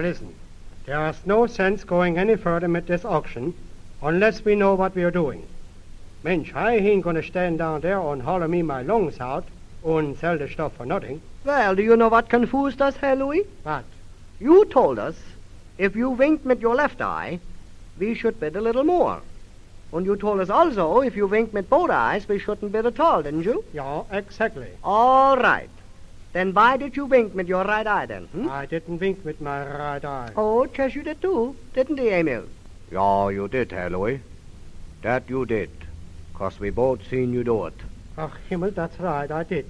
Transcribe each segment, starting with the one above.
Listen, there's no sense going any further with this auction unless we know what we are doing. Mensch, I ain't gonna stand down there and holler me my lungs out and sell the stuff for nothing. Well, do you know what confused us, Herr Louie? What? You told us if you winked with your left eye, we should bid a little more. And you told us also if you winked with both eyes, we shouldn't bid at all, didn't you? Yeah, exactly. All right. Then why did you wink with your right eye, then? I didn't wink with my right eye. Oh, Chess, you did too, didn't he, Emil? Yeah, you did, Herr Louie. That you did. 'Cause we both seen you do it. Ach, Himmel, that's right, I did.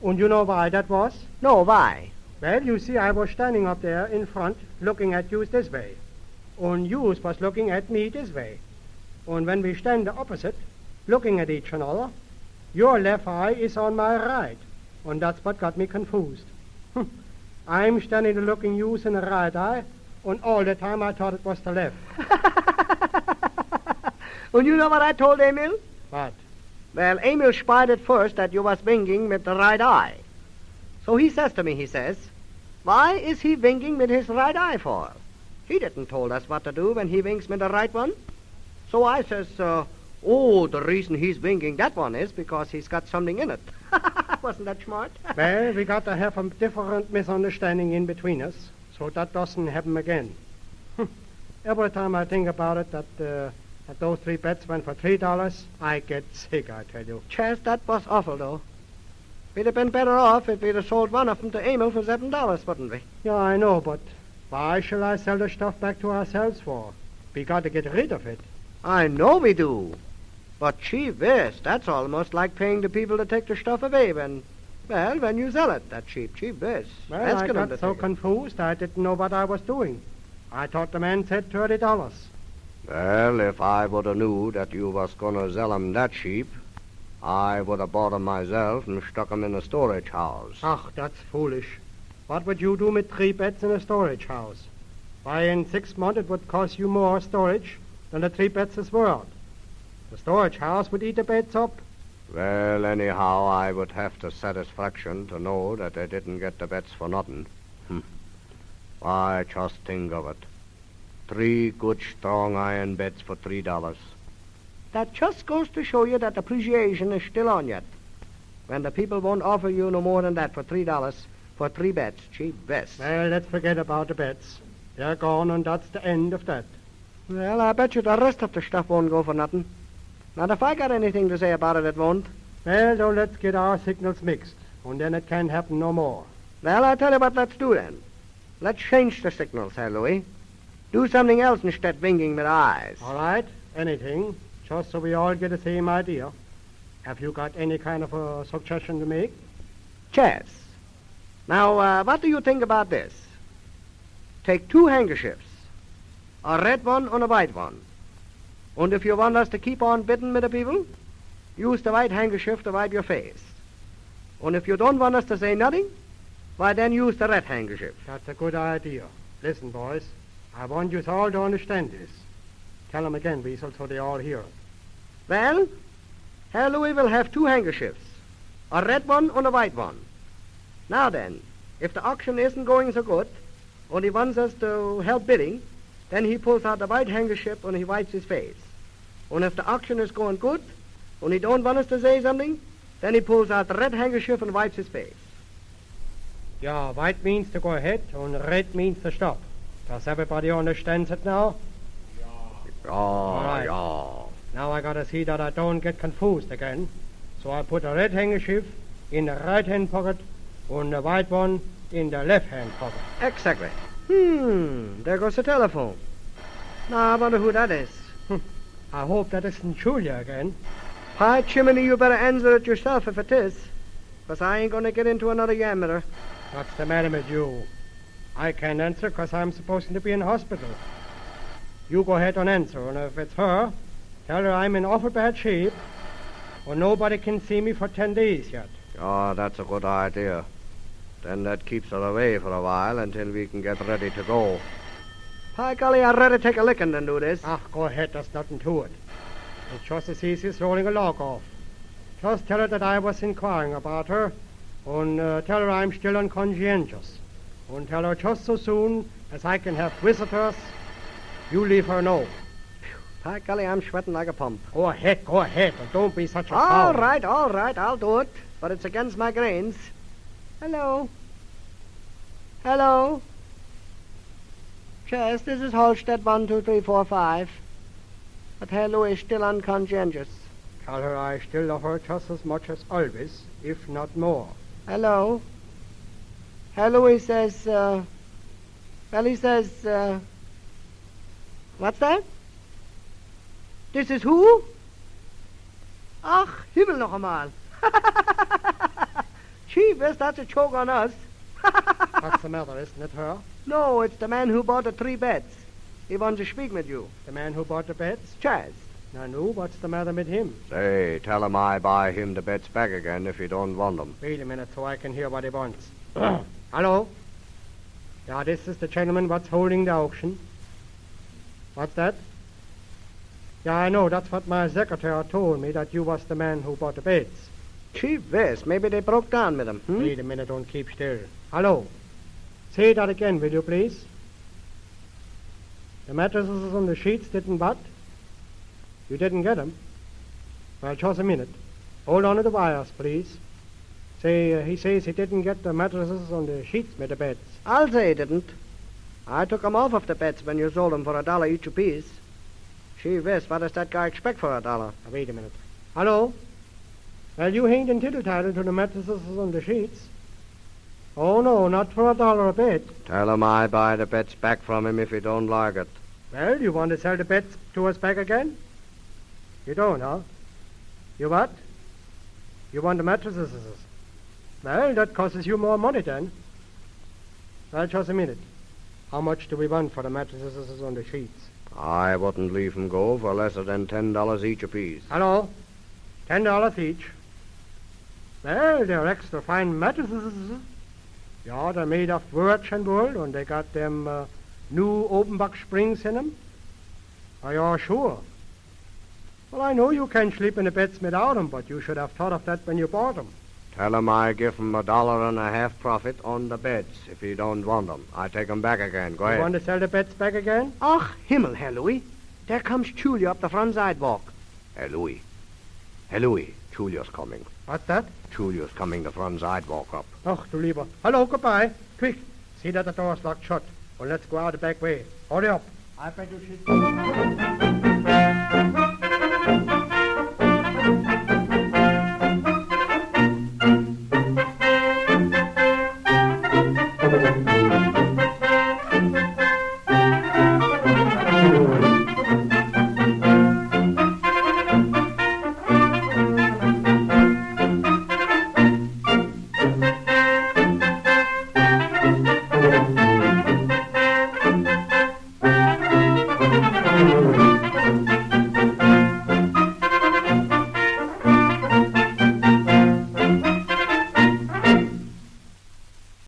And you know why that was? No, why? Well, you see, I was standing up there in front looking at you this way. And you was looking at me this way. And when we stand opposite, looking at each other, your left eye is on my right. And that's what got me confused. I'm standing there looking you in the right eye, and all the time I thought it was the left. And you know what I told Emil? What? Well, Emil spied at first that you was winking with the right eye. So he says to me, he says, why is he winking with his right eye for? He didn't told us what to do when he winks with the right one. So I says, the reason he's winking that one is because he's got something in it. Wasn't that smart? Well, we got to have a different misunderstanding in between us, so that doesn't happen again. Every time I think about it, that those 3 bets went for $3, I get sick, I tell you. Chess, that was awful, though. We'd have been better off if we'd have sold one of them to Amos for $7, wouldn't we? Yeah, I know, but why shall I sell the stuff back to ourselves for? We got to get rid of it. I know we do. But gee whiz, that's almost like paying the people to take the stuff away when you sell it. That cheap whiz. Well, I got so confused I didn't know what I was doing. I thought the man said $30. Well, if I would have knew that you was gonna sell 'em that cheap, I would have bought 'em myself and stuck 'em in a storage house. Ach, that's foolish. What would you do with 3 beds in a storage house? Why, in 6 months it would cost you more storage than the 3 beds is worth. The storage house would eat the beds up. Well, anyhow, I would have the satisfaction to know that they didn't get the beds for nothing. Why, just think of it. 3 good strong iron beds for $3. That just goes to show you that appreciation is still on yet. When the people won't offer you no more than that for $3 for 3 beds, cheap best. Well, let's forget about the beds. They're gone, and that's the end of that. Well, I bet you the rest of the stuff won't go for nothing. Not if I got anything to say about it, it won't. Well, so let's get our signals mixed, and then it can't happen no more. Well, I'll tell you what let's do then. Let's change the signals, Herr Louie. Do something else instead winking with eyes. All right, anything, just so we all get the same idea. Have you got any kind of a suggestion to make? Chess. Now, what do you think about this? Take 2 handkerchiefs, a red one and a white one. And if you want us to keep on bidding with the people, use the white handkerchief to wipe your face. And if you don't want us to say nothing, why then use the red handkerchief. That's a good idea. Listen, boys, I want you all to understand this. Tell them again, Weasel, so they all hear it. Well, Herr Louie will have 2 handkerchiefs, a red one and a white one. Now then, if the auction isn't going so good, and he wants us to help bidding, then he pulls out the white handkerchief and he wipes his face. And if the auction is going good, and he don't want us to say something, then he pulls out the red handkerchief and wipes his face. Yeah, white means to go ahead, and red means to stop. Does everybody understand it now? Yeah, yeah. Now I gotta see that I don't get confused again. So I put the red handkerchief in the right-hand pocket and the white one in the left-hand pocket. Exactly. There goes the telephone. Now I wonder who that is. I hope that isn't Julia again. By chimney, you better answer it yourself if it is. 'Cause I ain't gonna get into another yam with her. What's the matter with you? I can't answer 'cause I'm supposed to be in hospital. You go ahead and answer, and if it's her, tell her I'm in awful bad shape, or nobody can see me for 10 days yet. Oh, that's a good idea. Then that keeps her away for a while until we can get ready to go. By golly, I'd rather take a licking than do this. Ah, go ahead, there's nothing to it. It's just as easy as rolling a log off. Just tell her that I was inquiring about her, and tell her I'm still unconscientious. And tell her just so soon as I can have visitors, you leave her know. By golly, I'm sweating like a pump. Go ahead, but don't be such a All coward. right, I'll do it. But it's against my grains. Hello? Chess, this is Holstead 12345. But Herr Louie is still unconscientious. Tell her I still love her just as much as always, if not more. Hello? Herr Louie says, he says, what's that? This is who? Ach, Himmel noch einmal. Chief, that's a choke on us. What's the matter, isn't it her? No, it's the man who bought the 3 beds. He wants to speak with you. The man who bought the beds? Chaz. Nanu, what's the matter with him? Say, tell him I buy him the beds back again if he don't want them. Wait a minute so I can hear what he wants. Hello? Yeah, this is the gentleman what's holding the auction. What's that? Yeah, I know. That's what my secretary told me, that you was the man who bought the beds. Chief, maybe they broke down with him. Wait a minute, don't keep still. Hello? Say that again, will you, please? The mattresses on the sheets didn't what? You didn't get them? Well, just a minute. Hold on to the wires, please. Say, he says he didn't get the mattresses on the sheets with the beds. I'll say he didn't. I took 'em off of the beds when you sold 'em for $1 each apiece. Chief, what does that guy expect for $1? Now, wait a minute. Hello? Well, you ain't entitled to the mattresses on the sheets. Oh, no, not for $1 a bed. Tell him I buy the beds back from him if he don't like it. Well, you want to sell the beds to us back again? You don't, huh? You what? You want the mattresses? Well, that costs you more money then. Well, just a minute. How much do we want for the mattresses on the sheets? I wouldn't leave him go for lesser than $10 each apiece. Hello? $10 each. Well, they're extra fine mattresses. Yeah, they're made of birch and wool, and they got them new open-back springs in them. Are you sure? Well, I know you can sleep in the beds without them, but you should have thought of that when you bought them. Tell him I give him $1.50 profit on the beds if he don't want them. I take 'em back again. Go ahead. You want to sell the beds back again? Ach, Himmel, Herr Louie. There comes Julia up the front sidewalk. Hey, Louie, Julia's coming. What's that? Julia's coming the front sidewalk up. Ach, du lieber. Hello, goodbye. Quick, see that the door's locked shut. Well, let's go out the back way. Hurry up. I bet you should...